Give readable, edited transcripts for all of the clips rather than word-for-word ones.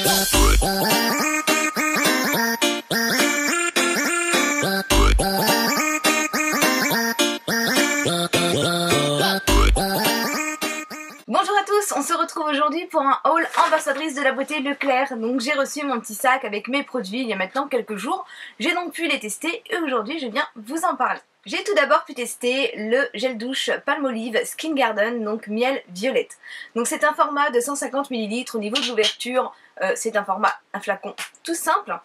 Bonjour à tous, on se retrouve aujourd'hui pour un haul ambassadrice de la beauté Leclerc. Donc j'ai reçu mon petit sac avec mes produits il y a maintenant quelques jours. J'ai donc pu les tester et aujourd'hui je viens vous en parler. J'ai tout d'abord pu tester le gel douche Palmolive Skin Garden, donc miel violette. Donc c'est un format de 150 ml au niveau de l'ouverture. C'est un flacon tout simple.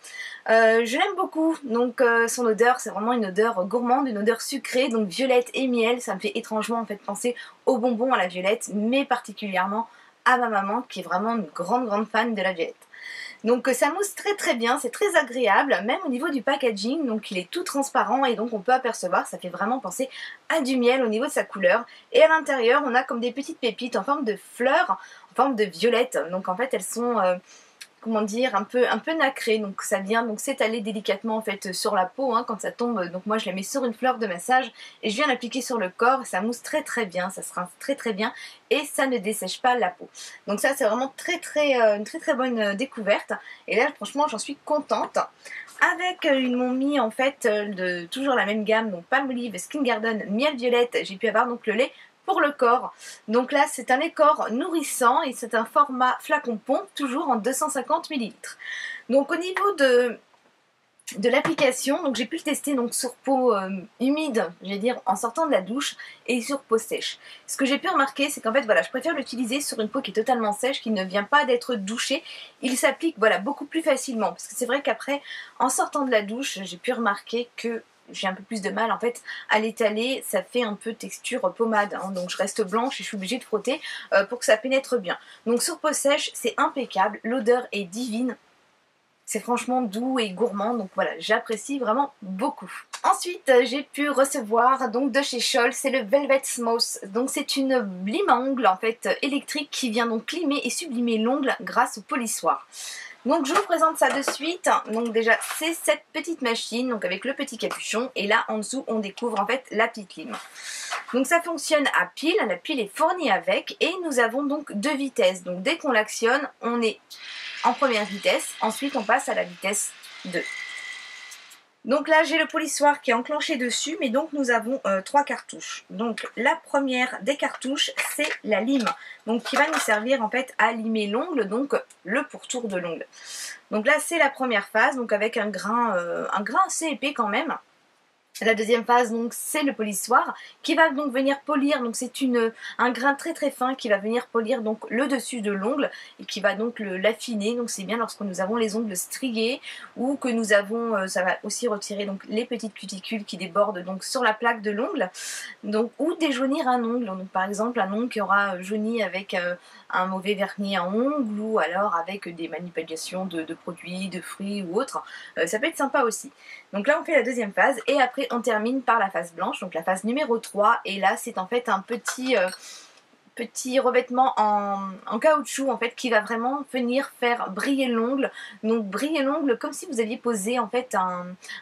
Je l'aime beaucoup, donc son odeur c'est vraiment une odeur gourmande, une odeur sucrée, donc violette et miel, ça me fait étrangement en fait penser aux bonbons à la violette, mais particulièrement à ma maman qui est vraiment une grande fan de la violette. Donc ça mousse très bien, c'est très agréable, même au niveau du packaging, donc il est tout transparent et donc on peut apercevoir, ça fait vraiment penser à du miel au niveau de sa couleur. Et à l'intérieur on a comme des petites pépites en forme de fleurs, en forme de violette, donc en fait elles sont... comment dire, un peu nacré, donc ça vient donc s'étaler délicatement en fait sur la peau quand ça tombe. Donc moi je la mets sur une fleur de massage et je viens l'appliquer sur le corps et ça mousse très bien, ça se rince très bien et ça ne dessèche pas la peau. Donc ça c'est vraiment une très bonne découverte et là franchement j'en suis contente. Avec ils m'ont mis en fait de toujours la même gamme, donc Palmolive Skin Garden miel violette, j'ai pu avoir donc le lait pour le corps. Donc là c'est un lait corps nourrissant et c'est un format flacon pompe toujours en 250 ml. Donc au niveau de l'application, donc j'ai pu le tester donc sur peau humide, je vais dire en sortant de la douche, et sur peau sèche. Ce que j'ai pu remarquer c'est qu'en fait voilà, je préfère l'utiliser sur une peau qui est totalement sèche, qui ne vient pas d'être douchée. Il s'applique voilà beaucoup plus facilement, parce que c'est vrai qu'après en sortant de la douche j'ai pu remarquer que j'ai un peu plus de mal en fait à l'étaler, ça fait un peu texture pommade, donc je reste blanche et je suis obligée de frotter pour que ça pénètre bien. Donc sur peau sèche c'est impeccable, l'odeur est divine, c'est franchement doux et gourmand, donc voilà, j'apprécie vraiment beaucoup. Ensuite j'ai pu recevoir donc de chez Scholl, c'est le Velvet Smooth, donc c'est une lime à ongles en fait électrique qui vient donc limer et sublimer l'ongle grâce au polissoir. Donc je vous présente ça de suite. Donc déjà c'est cette petite machine donc avec le petit capuchon et là en dessous on découvre en fait la petite lime. Donc ça fonctionne à pile, la pile est fournie avec et nous avons donc deux vitesses. Donc dès qu'on l'actionne on est en première vitesse, ensuite on passe à la vitesse 2. Donc là j'ai le polissoir qui est enclenché dessus, mais donc nous avons trois cartouches. Donc la première des cartouches c'est la lime, donc qui va nous servir en fait à limer l'ongle, donc le pourtour de l'ongle. Donc là c'est la première phase, donc avec un grain assez épais quand même. La deuxième phase donc c'est le polissoir qui va donc venir polir, donc c'est un grain très fin qui va venir polir donc le dessus de l'ongle et qui va donc l'affiner. Donc c'est bien lorsque nous avons les ongles striés ou que nous avons, ça va aussi retirer donc les petites cuticules qui débordent donc sur la plaque de l'ongle, donc ou déjaunir un ongle, donc par exemple un ongle qui aura jauni avec un mauvais vernis à ongles ou alors avec des manipulations de produits, de fruits ou autres, ça peut être sympa aussi. Donc là on fait la deuxième phase et après on termine par la phase blanche, donc la phase numéro 3 et là c'est en fait un petit revêtement en caoutchouc en fait qui va vraiment venir faire briller l'ongle. Donc briller l'ongle comme si vous aviez posé en fait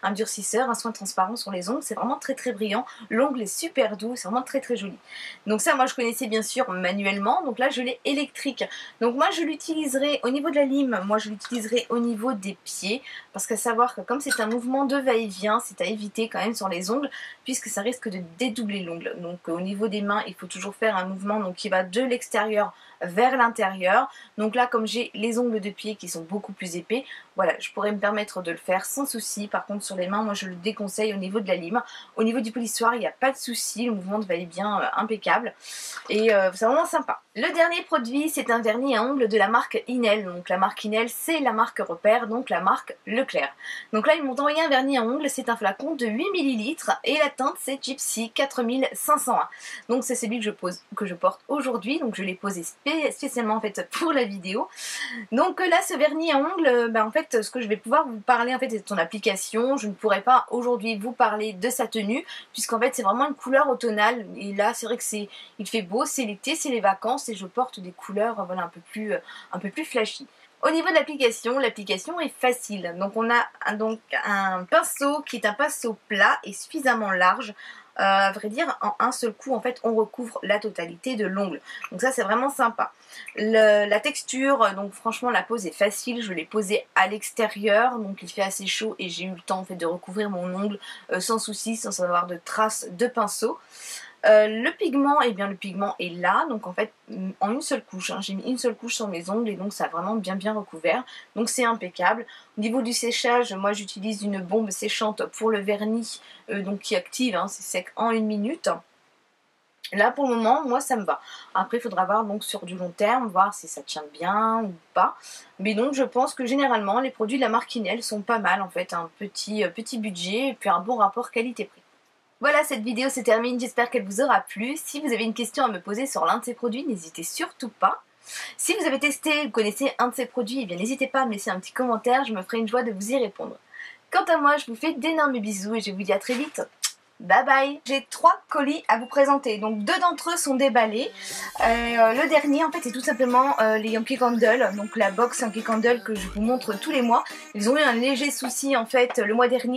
un durcisseur, un soin transparent sur les ongles. C'est vraiment très brillant, l'ongle est super doux, c'est vraiment très joli. Donc ça moi je connaissais bien sûr manuellement, donc là je l'ai électrique. Donc moi je l'utiliserai au niveau de la lime, moi je l'utiliserai au niveau des pieds, parce qu'à savoir que comme c'est un mouvement de va-et-vient, c'est à éviter quand même sur les ongles puisque ça risque de dédoubler l'ongle. Donc au niveau des mains il faut toujours faire un mouvement donc qui va de l'extérieur vers l'intérieur. Donc là comme j'ai les ongles de pied qui sont beaucoup plus épais, voilà, je pourrais me permettre de le faire sans souci. Par contre sur les mains moi je le déconseille au niveau de la lime. Au niveau du polissoir il n'y a pas de souci, le mouvement de va-et-vient impeccable et c'est vraiment sympa. Le dernier produit c'est un vernis à ongles de la marque Inel. Donc la marque Inel c'est la marque repère, donc la marque Leclerc. Donc là ils m'ont envoyé un vernis à ongles, c'est un flacon de 8 ml et la teinte c'est Gypsy 4501. Donc c'est celui que je porte aujourd'hui, donc je l'ai posé spécialement en fait pour la vidéo. Donc là ce vernis à ongles, en fait ce que je vais pouvoir vous parler en fait c'est de son application. Je ne pourrai pas aujourd'hui vous parler de sa tenue puisqu'en fait c'est vraiment une couleur automnale et là c'est vrai que il fait beau, c'est l'été, c'est les vacances et je porte des couleurs voilà, un peu plus flashy. Au niveau de l'application est facile. Donc on a donc un pinceau qui est un pinceau plat et suffisamment large À vrai dire, en un seul coup, en fait, on recouvre la totalité de l'ongle. Donc ça, c'est vraiment sympa. La texture, donc franchement, la pose est facile. Je l'ai posée à l'extérieur, donc il fait assez chaud et j'ai eu le temps en fait de recouvrir mon ongle sans souci, sans avoir de traces de pinceau. Le pigment, eh bien le pigment est là, donc en fait en une seule couche, hein, j'ai mis une seule couche sur mes ongles et donc ça a vraiment bien recouvert, donc c'est impeccable. Au niveau du séchage, moi j'utilise une bombe séchante pour le vernis, donc qui active, hein, c'est sec en 1 minute. Là pour le moment, moi ça me va. Après il faudra voir donc sur du long terme, voir si ça tient bien ou pas. Mais donc je pense que généralement les produits de la marque Inel sont pas mal en fait, un petit budget et puis un bon rapport qualité-prix. Voilà, cette vidéo se termine, j'espère qu'elle vous aura plu. Si vous avez une question à me poser sur l'un de ces produits, n'hésitez surtout pas. Si vous avez testé, vous connaissez un de ces produits, eh bien n'hésitez pas à me laisser un petit commentaire, je me ferai une joie de vous y répondre. Quant à moi, je vous fais d'énormes bisous et je vous dis à très vite. Bye bye. J'ai 3 colis à vous présenter, donc 2 d'entre eux sont déballés. Le dernier en fait c'est tout simplement les Yankee Candle, donc la box Yankee Candle que je vous montre tous les mois. Ils ont eu un léger souci en fait le mois dernier.